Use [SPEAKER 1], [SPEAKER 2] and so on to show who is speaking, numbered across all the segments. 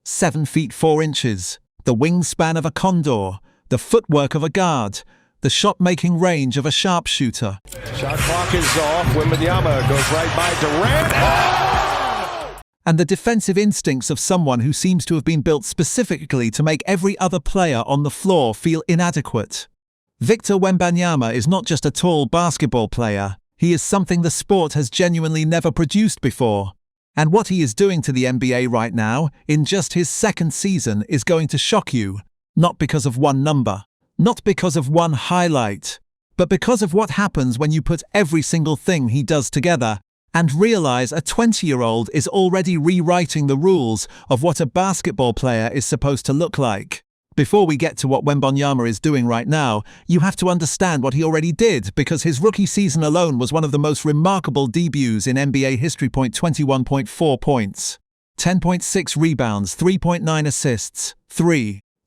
[SPEAKER 1] 7 feet 4 inches, the wingspan of a condor, the footwork of a guard, the shot-making range of a sharpshooter.
[SPEAKER 2] Shot clock is off. Wembanyama goes right by Durant. Oh!
[SPEAKER 1] And the defensive instincts of someone who seems to have been built specifically to make every other player on the floor feel inadequate. Victor Wembanyama is not just a tall basketball player, he is something the sport has genuinely never produced before. And what he is doing to the NBA right now, in just his second season, is going to shock you. Not because of one number, not because of one highlight, but because of what happens when you put every single thing he does together and realize a 20-year-old is already rewriting the rules of what a basketball player is supposed to look like. Before we get to what Wembanyama is doing right now, you have to understand what he already did, because his rookie season alone was one of the most remarkable debuts in NBA history. 21.4 points, 10.6 rebounds, 3.9 assists,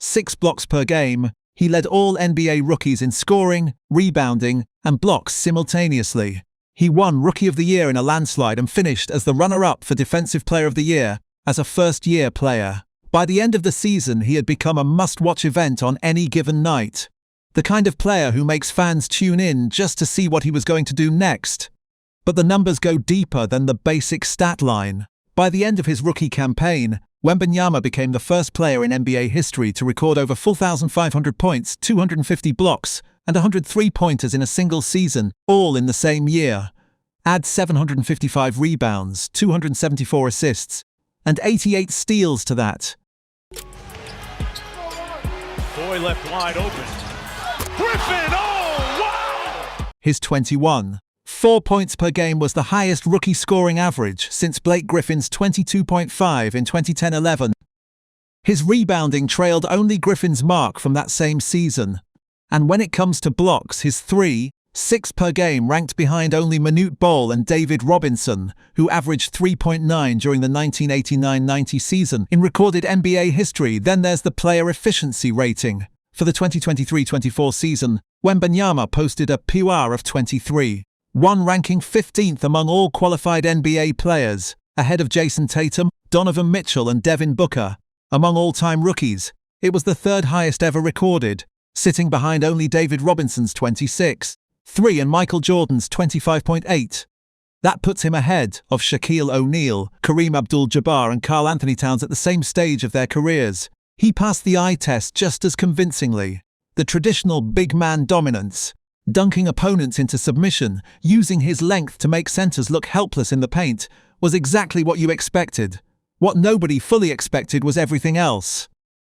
[SPEAKER 1] 6 blocks per game. He led all NBA rookies in scoring, rebounding, and blocks simultaneously. He won Rookie of the Year in a landslide and finished as the runner-up for Defensive Player of the Year as a first-year player. By the end of the season, he had become a must-watch event on any given night. The kind of player who makes fans tune in just to see what he was going to do next. But the numbers go deeper than the basic stat line. By the end of his rookie campaign, Wembanyama became the first player in NBA history to record over 4,500 points, 250 blocks, and 103 pointers in a single season, all in the same year. Add 755 rebounds, 274 assists, and 88 steals to that.
[SPEAKER 2] Boy left wide open. Griffin, oh, wow!
[SPEAKER 1] His 21.4 points per game was the highest rookie scoring average since Blake Griffin's 22.5 in 2010-11. His rebounding trailed only Griffin's mark from that same season. And when it comes to blocks, his 6 per game ranked behind only Manute Bol and David Robinson, who averaged 3.9 during the 1989-90 season in recorded NBA history. Then there's the player efficiency rating. For the 2023-24 season, Wembanyama posted a PUR of 23, ranking 15th among all qualified NBA players, ahead of Jason Tatum, Donovan Mitchell and Devin Booker. Among all-time rookies, it was the third highest ever recorded, sitting behind only David Robinson's 26.3 and Michael Jordan's 25.8. That puts him ahead of Shaquille O'Neal, Kareem Abdul-Jabbar and Karl Anthony Towns at the same stage of their careers. He passed the eye test just as convincingly. The traditional big man dominance, dunking opponents into submission, using his length to make centers look helpless in the paint, was exactly what you expected. What nobody fully expected was everything else.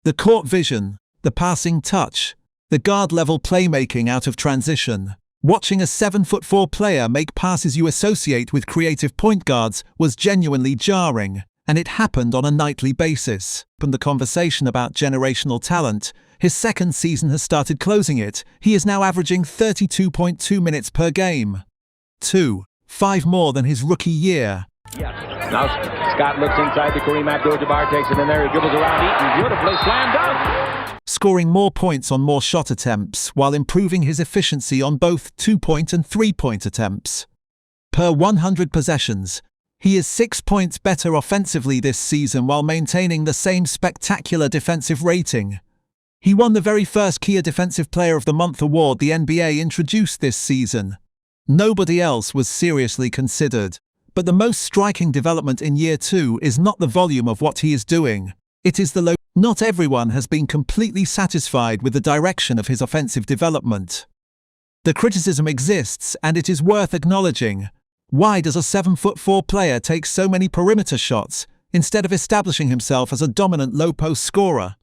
[SPEAKER 1] The court vision, the passing touch, the guard-level playmaking out of transition. Watching a 7'4" player make passes you associate with creative point guards was genuinely jarring, and it happened on a nightly basis. And the conversation about generational talent, his second season has started closing it. He is now averaging 32.2 minutes per game. 5 more than his rookie year.
[SPEAKER 3] Now Scott looks inside to Kareem Abdul-Jabbar, takes it in there, he dribbles around Eaton, beautifully slammed dunk.
[SPEAKER 1] Scoring more points on more shot attempts while improving his efficiency on both 2-point and 3-point attempts. Per 100 possessions, he is 6 points better offensively this season while maintaining the same spectacular defensive rating. He won the very first Kia Defensive Player of the Month award the NBA introduced this season. Nobody else was seriously considered. But the most striking development in year 2 is not the volume of what he is doing. It is the low. Not everyone has been completely satisfied with the direction of his offensive development. The criticism exists, and it is worth acknowledging. Why does a 7'4" player take so many perimeter shots instead of establishing himself as a dominant low-post scorer?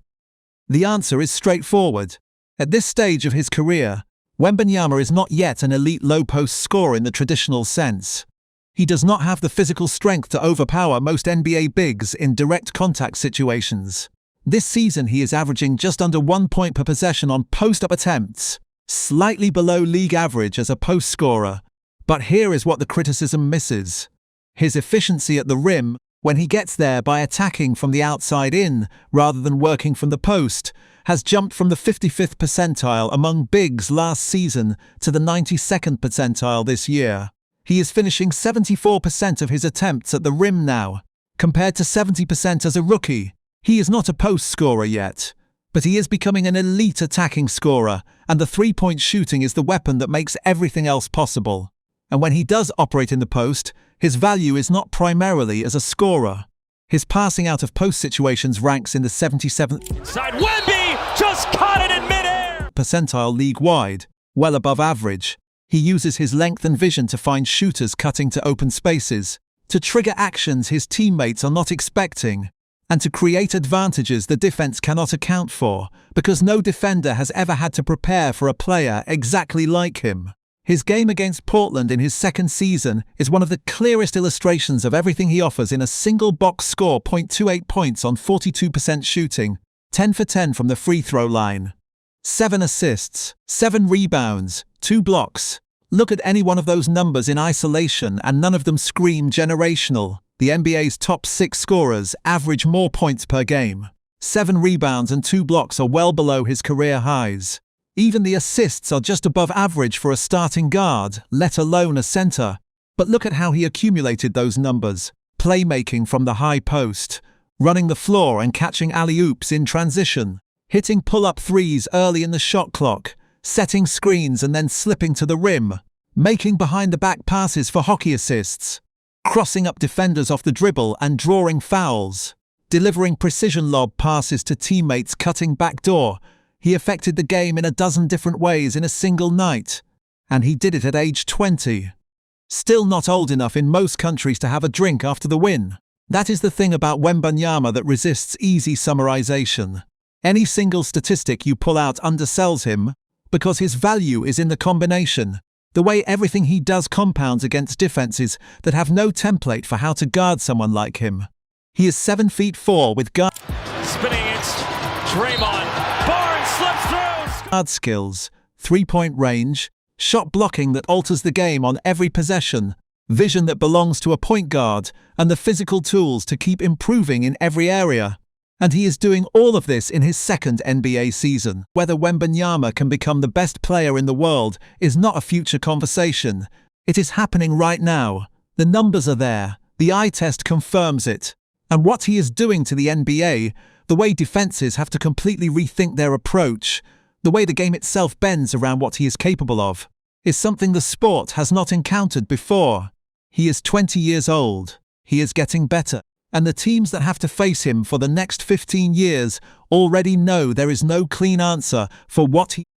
[SPEAKER 1] The answer is straightforward. At this stage of his career, Wembanyama is not yet an elite low-post scorer in the traditional sense. He does not have the physical strength to overpower most NBA bigs in direct contact situations. This season he is averaging just under 1 point per possession on post-up attempts, slightly below league average as a post scorer. But here is what the criticism misses. His efficiency at the rim, when he gets there by attacking from the outside in rather than working from the post, has jumped from the 55th percentile among bigs last season to the 92nd percentile this year. He is finishing 74% of his attempts at the rim now, compared to 70% as a rookie. He is not a post scorer yet, but he is becoming an elite attacking scorer, and the three-point shooting is the weapon that makes everything else possible. And when he does operate in the post, his value is not primarily as a scorer. His passing out of post situations ranks in the 77th
[SPEAKER 4] Side Wemby just caught it in midair.
[SPEAKER 1] percentile league-wide, well above average. He uses his length and vision to find shooters cutting to open spaces, to trigger actions his teammates are not expecting, and to create advantages the defense cannot account for, because no defender has ever had to prepare for a player exactly like him. His game against Portland in his second season is one of the clearest illustrations of everything he offers in a single box score. 0.28 points on 42% shooting, 10 for 10 from the free throw line. 7 assists, 7 rebounds, 2 blocks. Look at any one of those numbers in isolation and none of them scream generational. The NBA's top 6 scorers average more points per game. 7 rebounds and 2 blocks are well below his career highs. Even the assists are just above average for a starting guard, let alone a center. But look at how he accumulated those numbers. Playmaking from the high post, running the floor and catching alley-oops in transition, hitting pull-up threes early in the shot clock, setting screens and then slipping to the rim, making behind-the-back passes for hockey assists, crossing up defenders off the dribble and drawing fouls, delivering precision lob passes to teammates cutting backdoor. He affected the game in a dozen different ways in a single night, and he did it at age 20. Still not old enough in most countries to have a drink after the win. That is the thing about Wembanyama that resists easy summarization. Any single statistic you pull out undersells him, because his value is in the combination, the way everything he does compounds against defenses that have no template for how to guard someone like him. He is 7'4" with guard
[SPEAKER 4] Spinning it, Draymond. Barnes slips through.
[SPEAKER 1] skills, three-point range, shot blocking that alters the game on every possession, vision that belongs to a point guard, and the physical tools to keep improving in every area. And he is doing all of this in his second NBA season. Whether Wembanyama can become the best player in the world is not a future conversation. It is happening right now. The numbers are there. The eye test confirms it. And what he is doing to the NBA, the way defenses have to completely rethink their approach, the way the game itself bends around what he is capable of, is something the sport has not encountered before. He is 20 years old. He is getting better. And the teams that have to face him for the next 15 years already know there is no clean answer for what he